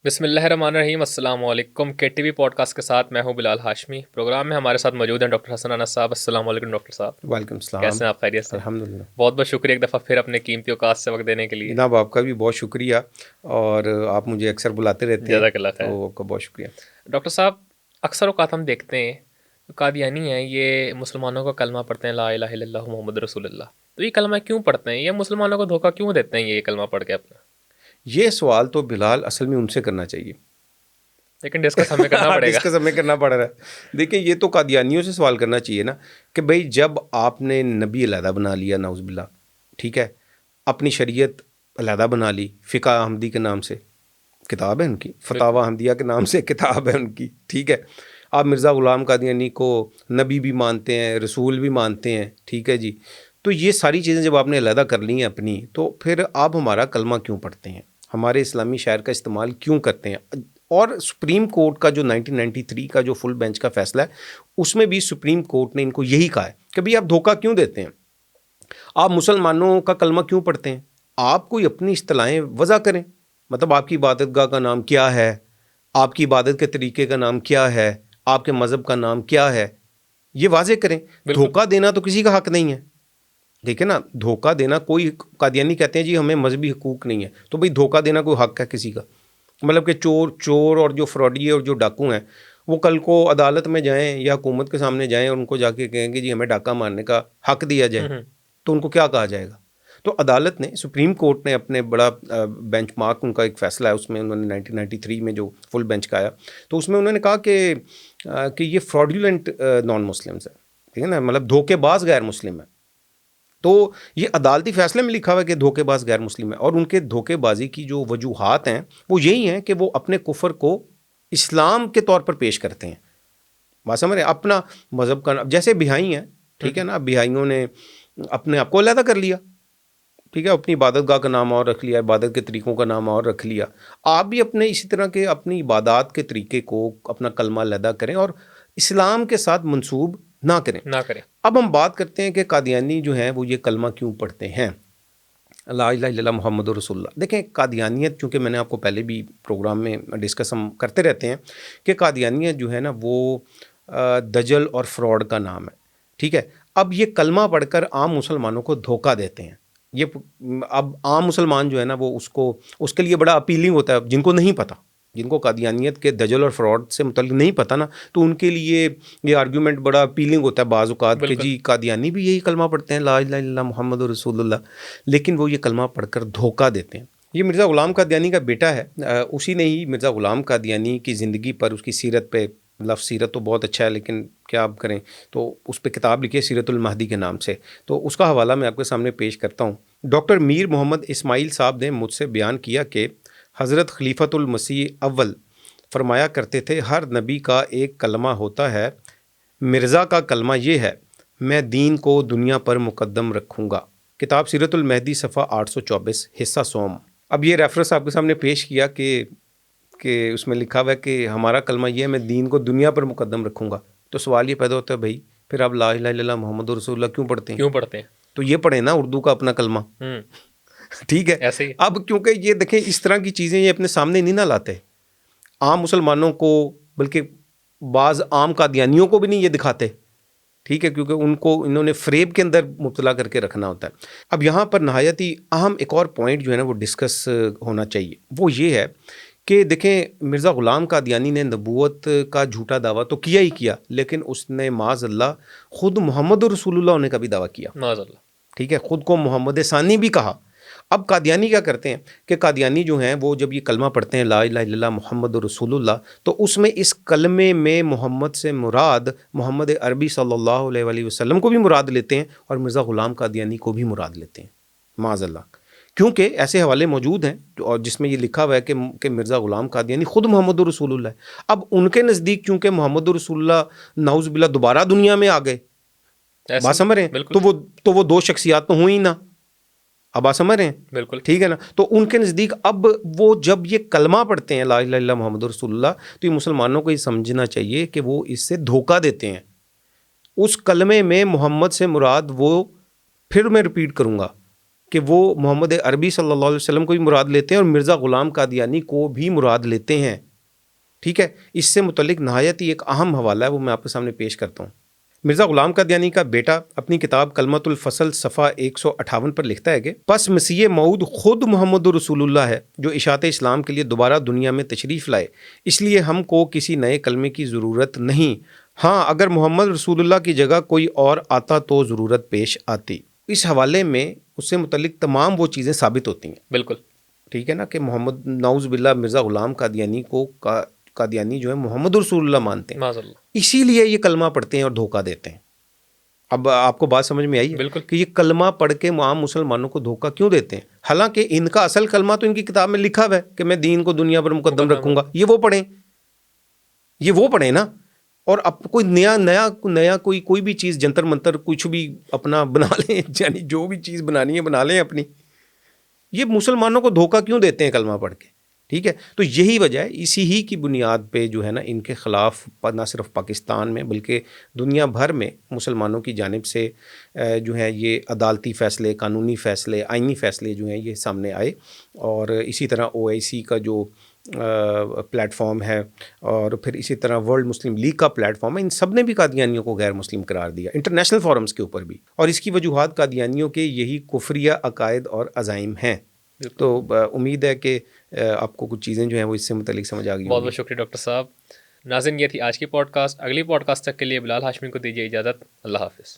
بسم اللہ الرحمن الرحیم. السلام علیکم. کے ٹی وی پوڈ کاسٹ کے ساتھ میں ہوں بلال ہاشمی. پروگرام میں ہمارے ساتھ موجود ہیں ڈاکٹر حسن انس صاحب. السلام علیکم ڈاکٹر صاحب. وعلیکم السلام. کیسے ہیں آپ؟ خیریت سے؟ الحمد للہ. بہت بہت شکریہ ایک دفعہ پھر اپنے قیمتی اوقات سے وقت دینے کے لیے. جناب آپ کا بھی بہت شکریہ، اور آپ مجھے اکثر بلاتے رہتے ہیں، جزاک اللہ خیر. تو آپ کا بہت شکریہ. ڈاکٹر صاحب، اکثر اوقات ہم دیکھتے ہیں قادیانی ہیں، یہ مسلمانوں کا کلمہ پڑھتے ہیں لا الہ الا اللہ محمد رسول اللہ. تو یہ کلمہ کیوں پڑھتے ہیں؟ یہ مسلمانوں کو دھوکہ کیوں دیتے ہیں یہ کلمہ پڑھ کے اپنا؟ یہ سوال تو بلال اصل میں ان سے کرنا چاہیے، لیکن ڈسکس ہمیں کرنا پڑے گا. ڈسکس ہمیں کرنا پڑ رہا ہے. دیکھیں، یہ تو قادیانیوں سے سوال کرنا چاہیے نا کہ بھائی جب آپ نے نبی علیحدہ بنا لیا، نعوذ باللہ، ٹھیک ہے، اپنی شریعت علیحدہ بنا لی، فقہ احمدی کے نام سے کتاب ہے ان کی، فتاوی احمدیہ کے نام سے کتاب ہے ان کی، ٹھیک ہے، آپ مرزا غلام قادیانی کو نبی بھی مانتے ہیں، رسول بھی مانتے ہیں، ٹھیک ہے جی. تو یہ ساری چیزیں جب آپ نے علیحدہ کر لی ہیں اپنی، تو پھر آپ ہمارا کلمہ کیوں پڑھتے ہیں، ہمارے اسلامی شاعر کا استعمال کیوں کرتے ہیں؟ اور سپریم کورٹ کا جو 1993 کا جو فل بینچ کا فیصلہ ہے، اس میں بھی سپریم کورٹ نے ان کو یہی کہا ہے کہ بھئی آپ دھوکہ کیوں دیتے ہیں، آپ مسلمانوں کا کلمہ کیوں پڑھتے ہیں، آپ کوئی اپنی اصطلاحیں وضع کریں، مطلب آپ کی عبادت گاہ کا نام کیا ہے، آپ کی عبادت کے طریقے کا نام کیا ہے، آپ کے مذہب کا نام کیا ہے، یہ واضح کریں. دھوکہ دینا تو کسی کا حق نہیں ہے، ٹھیک ہے نا. دھوکہ دینا، کوئی قادیانی کہتے ہیں جی ہمیں مذہبی حقوق نہیں ہے، تو بھئی دھوکہ دینا کوئی حق ہے کسی کا؟ مطلب کہ چور اور جو فراڈی اور جو ڈاکو ہیں، وہ کل کو عدالت میں جائیں یا حکومت کے سامنے جائیں اور ان کو جا کے کہیں گے جی ہمیں ڈاکہ مارنے کا حق دیا جائے، تو ان کو کیا کہا جائے گا؟ تو عدالت نے، سپریم کورٹ نے اپنے بڑا بینچ مارک، ان کا ایک فیصلہ ہے، اس میں انہوں نے 1993 میں جو فل بینچ کا آیا، تو اس میں انہوں نے کہا کہ یہ فراڈیولنٹ نان مسلمز ہے، ٹھیک ہے نا، مطلب دھوکے باز غیر مسلم ہے. تو یہ عدالتی فیصلے میں لکھا ہوا ہے کہ دھوکے باز غیر مسلم ہے، اور ان کے دھوکے بازی کی جو وجوہات ہیں وہ یہی ہیں کہ وہ اپنے کفر کو اسلام کے طور پر پیش کرتے ہیں. بات سمجھ رہے ہیں؟ اپنا مذہب کا، جیسے بہائی ہیں، ٹھیک ہے نا، بہائیوں نے اپنے آپ کو علیحدہ کر لیا، ٹھیک ہے، اپنی عبادت گاہ کا نام اور رکھ لیا، عبادت کے طریقوں کا نام اور رکھ لیا. آپ بھی اپنے اسی طرح کے اپنی عبادات کے طریقے کو، اپنا کلمہ علیحدہ کریں اور اسلام کے ساتھ منسوب نہ کریں. اب ہم بات کرتے ہیں کہ قادیانی جو ہیں وہ یہ کلمہ کیوں پڑھتے ہیں، لا الہ الا اللہ محمد رسول اللہ. دیکھیں، قادیانیت، چونکہ میں نے آپ کو پہلے بھی پروگرام میں ڈسکس ہم کرتے رہتے ہیں کہ قادیانیت جو ہے نا وہ دجل اور فراڈ کا نام ہے، ٹھیک ہے. اب یہ کلمہ پڑھ کر عام مسلمانوں کو دھوکہ دیتے ہیں. یہ اب عام مسلمان جو ہے نا وہ اس کے لیے بڑا اپیلنگ ہوتا ہے. جن کو نہیں پتہ، جن کو قادیانیت کے دجل اور فراڈ سے متعلق نہیں پتہ نا، تو ان کے لیے یہ آرگیومنٹ بڑا اپیلنگ ہوتا ہے بعض اوقات کہ جی قادیانی بھی یہی کلمہ پڑھتے ہیں، لا الہ الا اللہ محمد رسول اللہ، لیکن وہ یہ کلمہ پڑھ کر دھوکہ دیتے ہیں. یہ مرزا غلام قادیانی کا بیٹا ہے، اسی نے ہی مرزا غلام قادیانی کی زندگی پر، اس کی سیرت پہ، لفظ سیرت تو بہت اچھا ہے لیکن کیا آپ کریں، تو اس پہ کتاب لکھی ہے سیرت المہدی کے نام سے، تو اس کا حوالہ میں آپ کے سامنے پیش کرتا ہوں. ڈاکٹر میر محمد اسماعیل صاحب نے مجھ سے بیان کیا کہ حضرت خلیفۃ المسیح اول فرمایا کرتے تھے، ہر نبی کا ایک کلمہ ہوتا ہے، مرزا کا کلمہ یہ ہے، میں دین کو دنیا پر مقدم رکھوں گا. کتاب سیرت المہدی صفحہ 824، حصہ سوم. اب یہ ریفرنس آپ کے سامنے پیش کیا کہ اس میں لکھا ہوا ہے کہ ہمارا کلمہ یہ ہے، میں دین کو دنیا پر مقدم رکھوں گا. تو سوال یہ پیدا ہوتا ہے، بھائی پھر آپ لا الہ الا اللہ محمد رسول اللہ کیوں پڑھتے ہیں؟ تو یہ پڑھیں نا اردو کا اپنا کلمہ، ٹھیک ہے. اب کیونکہ یہ دیکھیں اس طرح کی چیزیں یہ اپنے سامنے نہیں نہ لاتے عام مسلمانوں کو، بلکہ بعض عام قادیانیوں کو بھی نہیں یہ دکھاتے، ٹھیک ہے، کیونکہ ان کو انہوں نے فریب کے اندر مبتلا کر کے رکھنا ہوتا ہے. اب یہاں پر نہایت ہی اہم ایک اور پوائنٹ جو ہے نا وہ ڈسکس ہونا چاہیے، وہ یہ ہے کہ دیکھیں مرزا غلام قادیانی نے نبوت کا جھوٹا دعویٰ تو کیا ہی کیا، لیکن اس نے معاذ اللہ خود محمد رسول اللہ ہونے کا بھی دعویٰ کیا، معاذ اللہ، ٹھیک ہے، خود کو محمد ثانی بھی کہا. اب قادیانی کیا کرتے ہیں کہ قادیانی جو ہیں وہ جب یہ کلمہ پڑھتے ہیں لا الہ الا اللہ محمد رسول اللہ، تو اس میں اس کلمے میں محمد سے مراد محمد عربی صلی اللہ علیہ وآلہ وسلم کو بھی مراد لیتے ہیں اور مرزا غلام قادیانی کو بھی مراد لیتے ہیں، معاذ اللہ. کیونکہ ایسے حوالے موجود ہیں اور جس میں یہ لکھا ہوا ہے کہ مرزا غلام قادیانی خود محمد رسول اللہ ہے. اب ان کے نزدیک چونکہ محمد رسول اللہ نعوذ باللہ دوبارہ دنیا میں آ گئے، بات سمجھ رہے ہیں، تو وہ دو شخصیات تو ہوئی نا، اب آپ سمجھ رہے ہیں، بالکل ٹھیک ہے نا. تو ان کے نزدیک اب وہ جب یہ کلمہ پڑھتے ہیں لا الہ الا اللہ محمد رسول اللہ، تو یہ مسلمانوں کو یہ سمجھنا چاہیے کہ وہ اس سے دھوکہ دیتے ہیں. اس کلمے میں محمد سے مراد وہ، پھر میں ریپیٹ کروں گا، کہ وہ محمد عربی صلی اللہ علیہ وسلم کو بھی مراد لیتے ہیں اور مرزا غلام قادیانی کو بھی مراد لیتے ہیں. ٹھیک ہے, اس سے متعلق نہایت ہی ایک اہم حوالہ ہے, وہ میں آپ کے سامنے پیش کرتا ہوں. مرزا غلام قادیانی کا بیٹا اپنی کتاب کلمۃ الفصل صفحہ 158 پر لکھتا ہے کہ پس مسیح موعود خود محمد رسول اللہ ہے جو اشاعت اسلام کے لیے دوبارہ دنیا میں تشریف لائے, اس لیے ہم کو کسی نئے کلمے کی ضرورت نہیں. ہاں اگر محمد رسول اللہ کی جگہ کوئی اور آتا تو ضرورت پیش آتی. اس حوالے میں اس سے متعلق تمام وہ چیزیں ثابت ہوتی ہیں. بالکل ٹھیک ہے نا, کہ محمد نعوذ باللہ مرزا غلام قادیانی کو قادیانی جو ہے محمد رسول اللہ مانتے ہیں, معاذ اللہ. اسی لیے یہ کلمہ پڑھتے ہیں اور دھوکہ دیتے ہیں. اب آپ کو بات سمجھ میں آئی ہے بالکل کہ یہ کلمہ پڑھ کے عام مسلمانوں کو دھوکہ کیوں دیتے ہیں, حالانکہ ان کا اصل کلمہ تو ان کی کتاب میں لکھا ہوا ہے کہ میں دین کو دنیا پر مقدم رکھوں گا. یہ وہ پڑھیں نا. اور اب کوئی نیا کوئی بھی چیز جنتر منتر کچھ بھی اپنا بنا لیں, یعنی جو بھی چیز بنانی ہے بنا لیں اپنی. یہ مسلمانوں کو دھوکہ کیوں دیتے ہیں کلمہ پڑھ کے؟ ٹھیک ہے, تو یہی وجہ ہے, اسی ہی کی بنیاد پہ جو ہے نا ان کے خلاف نہ صرف پاکستان میں بلکہ دنیا بھر میں مسلمانوں کی جانب سے جو ہے یہ عدالتی فیصلے, قانونی فیصلے, آئینی فیصلے جو ہیں یہ سامنے آئے. اور اسی طرح OIC کا جو پلیٹ فارم ہے اور پھر اسی طرح ورلڈ مسلم لیگ کا پلیٹ فارم ہے, ان سب نے بھی قادیانیوں کو غیر مسلم قرار دیا, انٹرنیشنل فورمز کے اوپر بھی. اور اس کی وجوہات قادیانیوں کے یہی کفریہ عقائد اور عزائم ہیں. تو امید ہے کہ آپ کو کچھ چیزیں جو ہیں وہ اس سے متعلق سمجھ آ گئی. بہت بہت شکریہ ڈاکٹر صاحب. ناظرین, یہ تھی آج کی پوڈ کاسٹ. اگلی پوڈ کاسٹ تک کے لیے بلال ہاشمی کو دیجیے اجازت. اللہ حافظ.